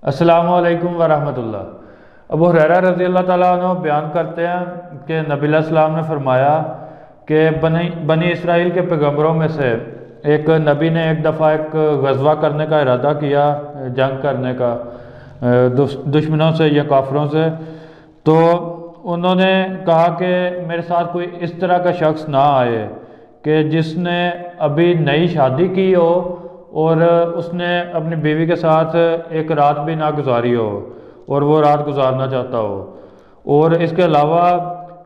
السلام علیکم ورحمۃ اللہ۔ ابو ہریرہ رضی اللہ تعالیٰ عنہ بیان کرتے ہیں کہ نبی علیہ السلام نے فرمایا کہ بنی اسرائیل کے پیغمبروں میں سے ایک نبی نے ایک دفعہ ایک غزوہ کرنے کا ارادہ کیا، جنگ کرنے کا دشمنوں سے یا کافروں سے۔ تو انہوں نے کہا کہ میرے ساتھ کوئی اس طرح کا شخص نہ آئے کہ جس نے ابھی نئی شادی کی ہو اور اس نے اپنی بیوی کے ساتھ ایک رات بھی نہ گزاری ہو اور وہ رات گزارنا چاہتا ہو، اور اس کے علاوہ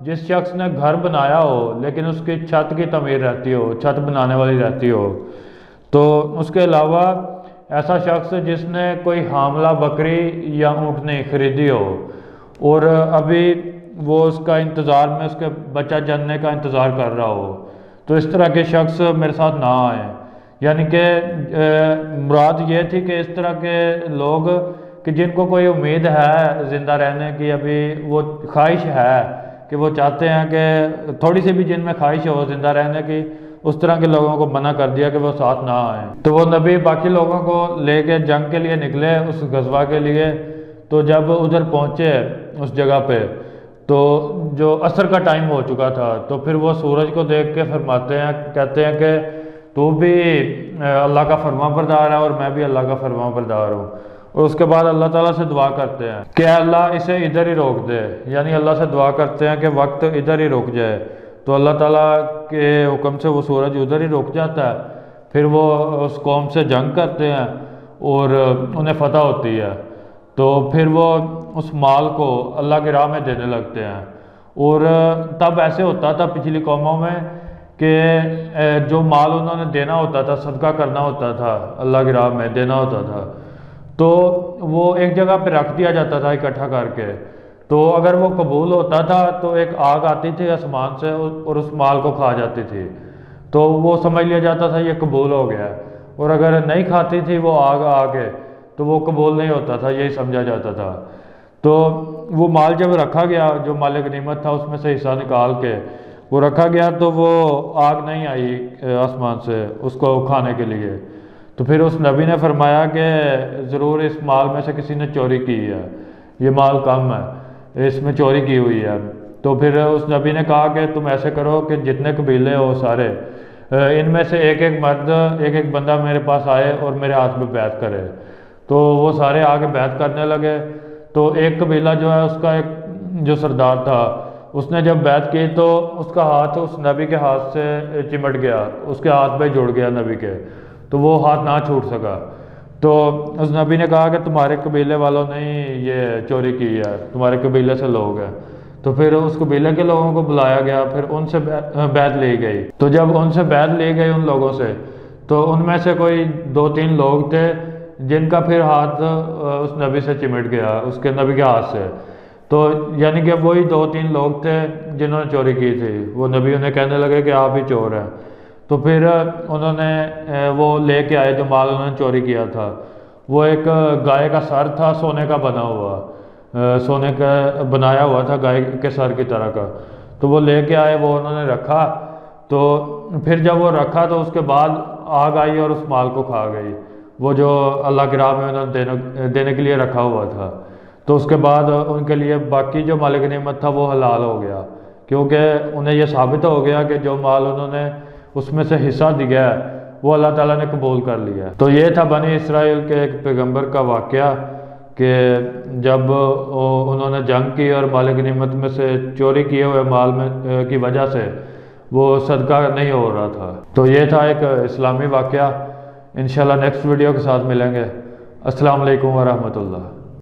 جس شخص نے گھر بنایا ہو لیکن اس کی چھت کی تعمیر رہتی ہو، چھت بنانے والی رہتی ہو۔ تو اس کے علاوہ ایسا شخص جس نے کوئی حاملہ بکری یا اونٹنی خریدی ہو اور ابھی وہ اس کا انتظار میں اس کے بچہ جننے کا انتظار کر رہا ہو، تو اس طرح کے شخص میرے ساتھ نہ آئیں۔ یعنی کہ مراد یہ تھی کہ اس طرح کے لوگ کہ جن کو کوئی امید ہے زندہ رہنے کی، ابھی وہ خواہش ہے کہ وہ چاہتے ہیں کہ تھوڑی سی بھی جن میں خواہش ہو زندہ رہنے کی، اس طرح کے لوگوں کو منع کر دیا کہ وہ ساتھ نہ آئیں۔ تو وہ نبی باقی لوگوں کو لے کے جنگ کے لیے نکلے اس غزوہ کے لیے۔ تو جب ادھر پہنچے اس جگہ پہ تو جو عصر کا ٹائم ہو چکا تھا، تو پھر وہ سورج کو دیکھ کے فرماتے ہیں، کہتے ہیں کہ تو بھی اللہ کا فرما بردار ہے اور میں بھی اللہ کا فرما بردار ہوں۔ اور اس کے بعد اللہ تعالیٰ سے دعا کرتے ہیں کہ اللہ اسے ادھر ہی روک دے، یعنی اللہ سے دعا کرتے ہیں کہ وقت ادھر ہی رک جائے۔ تو اللہ تعالیٰ کے حکم سے وہ سورج ادھر ہی رک جاتا ہے، پھر وہ اس قوم سے جنگ کرتے ہیں اور انہیں فتح ہوتی ہے۔ تو پھر وہ اس مال کو اللہ کی راہ میں دینے لگتے ہیں۔ اور تب ایسے ہوتا تھا پچھلی قوموں میں کہ جو مال انہوں نے دینا ہوتا تھا، صدقہ کرنا ہوتا تھا، اللہ کی راہ میں دینا ہوتا تھا، تو وہ ایک جگہ پہ رکھ دیا جاتا تھا اکٹھا کر کے۔ تو اگر وہ قبول ہوتا تھا تو ایک آگ آتی تھی آسمان سے اور اس مال کو کھا جاتی تھی، تو وہ سمجھ لیا جاتا تھا یہ قبول ہو گیا۔ اور اگر نہیں کھاتی تھی وہ آگ آگے تو وہ قبول نہیں ہوتا تھا، یہی سمجھا جاتا تھا۔ تو وہ مال جب رکھا گیا، جو مال غنیمت تھا اس میں سے حصہ نکال کے وہ رکھا گیا، تو وہ آگ نہیں آئی آسمان سے اس کو کھانے کے لیے۔ تو پھر اس نبی نے فرمایا کہ ضرور اس مال میں سے کسی نے چوری کی ہے، یہ مال کم ہے، اس میں چوری کی ہوئی ہے۔ تو پھر اس نبی نے کہا کہ تم ایسے کرو کہ جتنے قبیلے ہو سارے، ان میں سے ایک ایک مرد، ایک ایک بندہ میرے پاس آئے اور میرے ہاتھ میں بیعت کرے۔ تو وہ سارے آگے بیعت کرنے لگے۔ تو ایک قبیلہ جو ہے اس کا ایک جو سردار تھا، اس نے جب بیعت کی تو اس کا ہاتھ اس نبی کے ہاتھ سے چمٹ گیا، اس کے ہاتھ پہ جڑ گیا نبی کے، تو وہ ہاتھ نہ چھوٹ سکا۔ تو اس نبی نے کہا کہ تمہارے قبیلے والوں نے یہ چوری کی ہے، تمہارے قبیلے سے لوگ ہیں۔ تو پھر اس قبیلے کے لوگوں کو بلایا گیا، پھر ان سے بیعت لی گئی۔ تو جب ان سے بیعت لی گئی ان لوگوں سے، تو ان میں سے کوئی 2-3 لوگ تھے جن کا پھر ہاتھ اس نبی سے چمٹ گیا، اس کے نبی کے ہاتھ سے۔ تو یعنی کہ وہی 2-3 لوگ تھے جنہوں نے چوری کی تھی، وہ نبی انہیں کہنے لگے کہ آپ ہی چور ہیں۔ تو پھر انہوں نے وہ لے کے آئے جو مال انہوں نے چوری کیا تھا، وہ ایک گائے کا سر تھا سونے کا بنا ہوا، سونے کا بنایا ہوا تھا گائے کے سر کی طرح کا۔ تو وہ لے کے آئے، وہ انہوں نے رکھا۔ تو پھر جب وہ رکھا تو اس کے بعد آگ آئی اور اس مال کو کھا گئی، وہ جو اللہ کی راہ میں انہوں نے دینے کے لیے رکھا ہوا تھا۔ تو اس کے بعد ان کے لیے باقی جو مال غنیمت تھا وہ حلال ہو گیا، کیونکہ انہیں یہ ثابت ہو گیا کہ جو مال انہوں نے اس میں سے حصہ دیا ہے وہ اللہ تعالیٰ نے قبول کر لیا ہے۔ تو یہ تھا بنی اسرائیل کے ایک پیغمبر کا واقعہ کہ جب انہوں نے جنگ کی اور مال غنیمت میں سے چوری کیے ہوئے مال میں کی وجہ سے وہ صدقہ نہیں ہو رہا تھا۔ تو یہ تھا ایک اسلامی واقعہ۔ انشاءاللہ نیکسٹ ویڈیو کے ساتھ ملیں گے۔ السلام علیکم ورحمۃ اللہ۔